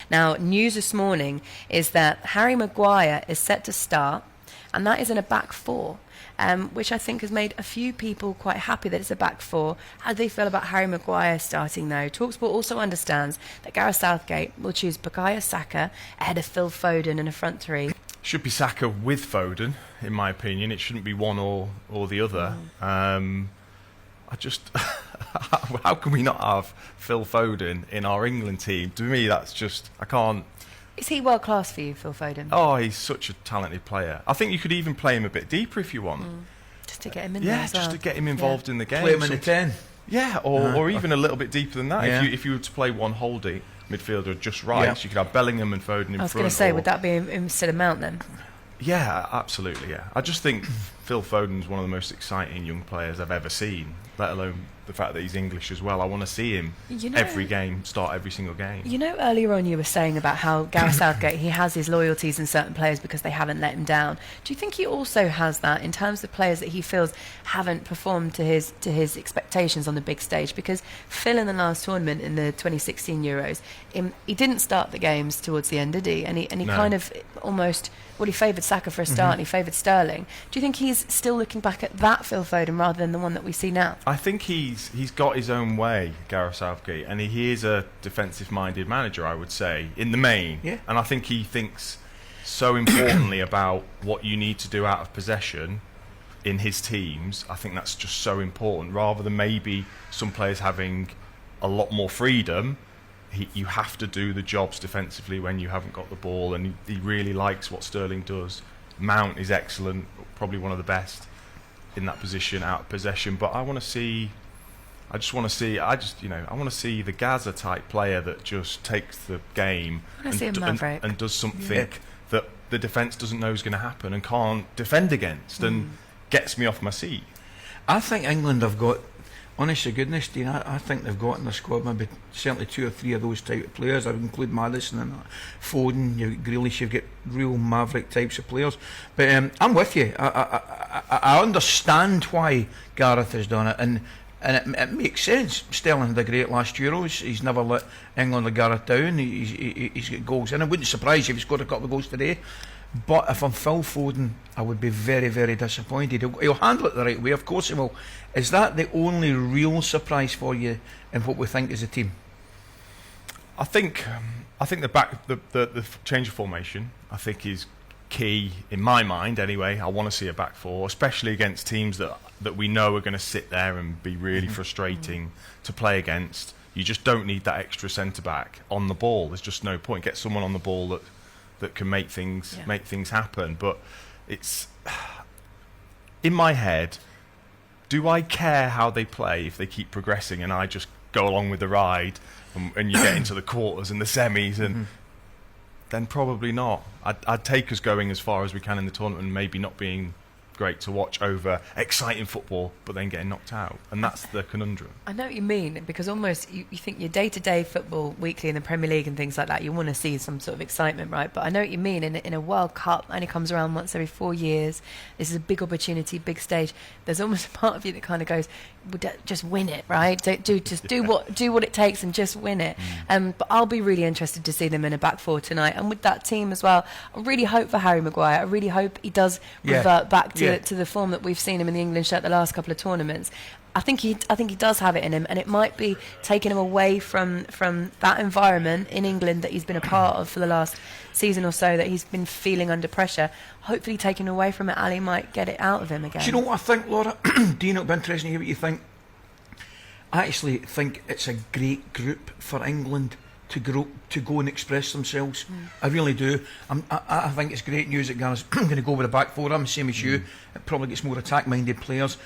Now, news this morning is that Harry Maguire is set to start, and that is in a back four. Which I think has made a few people quite happy that it's a back four. How do they feel about Harry Maguire starting, though? talkSPORT also understands that Gareth Southgate will choose Bukayo Saka ahead of Phil Foden in a front three. Should be Saka with Foden, in my opinion. It shouldn't be one or the other. I just... how can we not have Phil Foden in our England team? To me, that's just... I can't... Is he world class for you, Phil Foden? Oh, he's such a talented player. I think you could even play him a bit deeper if you want. Just to get him in there as well. Just to get him involved in the game. Play him in the 10. Yeah, or even a little bit deeper than that. Yeah. If you were to play one holding midfielder just right, so you could have Bellingham and Foden in front. I was going to say, would that be instead of Mount then? Yeah, absolutely, yeah. I just think Phil Foden's one of the most exciting young players I've ever seen, let alone the fact that he's English as well. I want to see him every game, start every single game. You know, earlier on you were saying about how Gareth Southgate, he has his loyalties in certain players because they haven't let him down. Do you think he also has that in terms of players that he feels haven't performed to his expectations on the big stage? Because Phil in the last tournament in the 2016 Euros, he didn't start the games towards the end, did he? And he kind of almost... Well, he favoured Saka for a start and he favoured Sterling. Do you think he's still looking back at that Phil Foden rather than the one that we see now? I think he's got his own way, Gareth Southgate, and he is a defensive-minded manager, I would say, in the main. Yeah. And I think he thinks so importantly about what you need to do out of possession in his teams. I think that's just so important, rather than maybe some players having a lot more freedom. You have to do the jobs defensively when you haven't got the ball, and he really likes what Sterling does. Mount is excellent, probably one of the best in that position out of possession. But I want to see the Gaza type player that just takes the game and does something that the defence doesn't know is going to happen and can't defend against, and gets me off my seat. I think England have got... Honest to goodness, Dean, I think they've got in their squad maybe certainly 2 or 3 of those type of players. I would include Maddison and Foden, you've got Grealish, you've got real maverick types of players. But I'm with you. I understand why Gareth has done it, and it makes sense. Sterling had a great last Euros. He's never let England or Gareth down. He's got goals in. It wouldn't surprise you if he scored a couple of goals today. But if I'm Phil Foden, I would be very, very disappointed. He'll handle it the right way, of course he will. Is that the only real surprise for you in what we think is a team? I think the change of formation, I think, is key in my mind. Anyway, I want to see a back four, especially against teams that we know are going to sit there and be really frustrating to play against. You just don't need that extra centre back on the ball. There's just no point. Get someone on the ball that can make things happen. But it's in my head, do I care how they play if they keep progressing and I just go along with the ride and you get into the quarters and the semis, and then probably not. I'd take us going as far as we can in the tournament and maybe not being great to watch over exciting football, but then getting knocked out. And that's the conundrum. I know what you mean, because almost you think your day-to-day football, weekly in the Premier League and things like that, you want to see some sort of excitement, right? But I know what you mean. In a World Cup, only comes around once every 4 years. This is a big opportunity, big stage. There's almost a part of you that kind of goes, just win it, right? Do what it takes and just win it. But I'll be really interested to see them in a back four tonight, and with that team as well. I really hope for Harry Maguire. I really hope he does revert back to the form that we've seen him in the England shirt the last couple of tournaments. I think he does have it in him, and it might be taking him away from that environment in England that he's been a part of for the last season or so, that he's been feeling under pressure. Hopefully taken away from it, Ali might get it out of him again. Do you know what I think, Laura? Dean, it'll be interesting to hear what you think. I actually think it's a great group for England to go and express themselves. I really do. I think it's great news that Gareth's going to go with a back four. I'm the same as you. It probably gets more attack-minded players.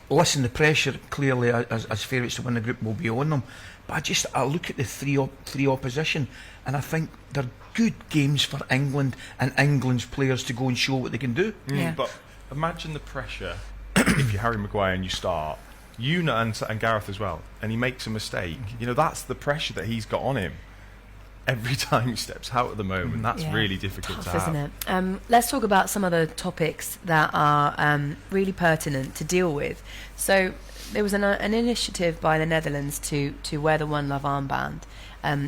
Listen, the pressure clearly as favourites to win the group will be on them. But I look at the three opposition, and I think they're good games for England and England's players to go and show what they can do. But imagine the pressure if you're Harry Maguire and you start. You know, and Gareth as well, and he makes a mistake. You know, that's the pressure that he's got on him every time he steps out at the moment. That's really difficult to have. Isn't it? Let's talk about some other topics that are really pertinent to deal with. So there was an initiative by the Netherlands to wear the One Love armband.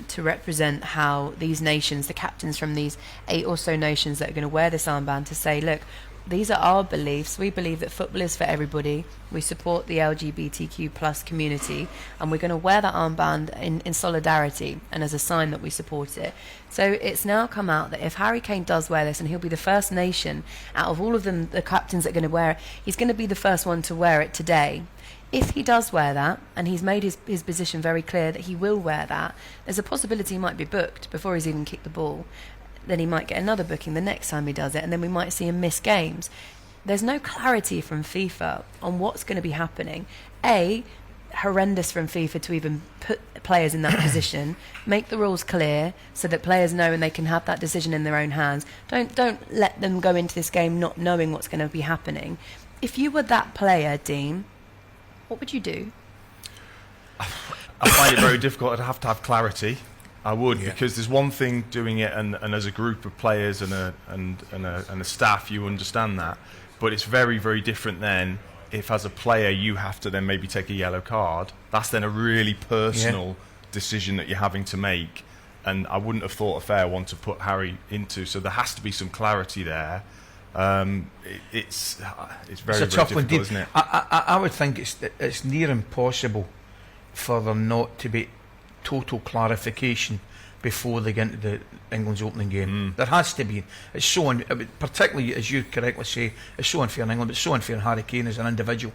to represent how these nations, the captains from these 8 or so nations that are going to wear this armband, to say, look, these are our beliefs. We believe that football is for everybody. We support the LGBTQ plus community, and we're going to wear that armband in solidarity and as a sign that we support it. So it's now come out that if Harry Kane does wear this, and he'll be the first nation out of all of them, the captains that are going to wear it, he's going to be the first one to wear it today. If he does wear that, and he's made his position very clear that he will wear that, there's a possibility he might be booked before he's even kicked the ball. Then he might get another booking the next time he does it, and then we might see him miss games. There's no clarity from FIFA on what's going to be happening. Horrendous from FIFA to even put players in that position. Make the rules clear so that players know and they can have that decision in their own hands. Don't let them go into this game not knowing what's going to be happening. If you were that player, Dean, what would you do? I find it very difficult. I'd have to have clarity. I would, because there's one thing doing it, and as a group of players and a staff, you understand that. But it's very, very different then if, as a player, you have to then maybe take a yellow card. That's then a really personal decision that you're having to make. And I wouldn't have thought a fair one to put Harry into. So there has to be some clarity there. It's very, very difficult, isn't it? I would think it's near impossible for there not to be total clarification before they get into the England's opening game. There has to be. It's so particularly, as you correctly say, it's so unfair in England, but it's so unfair in Harry Kane as an individual.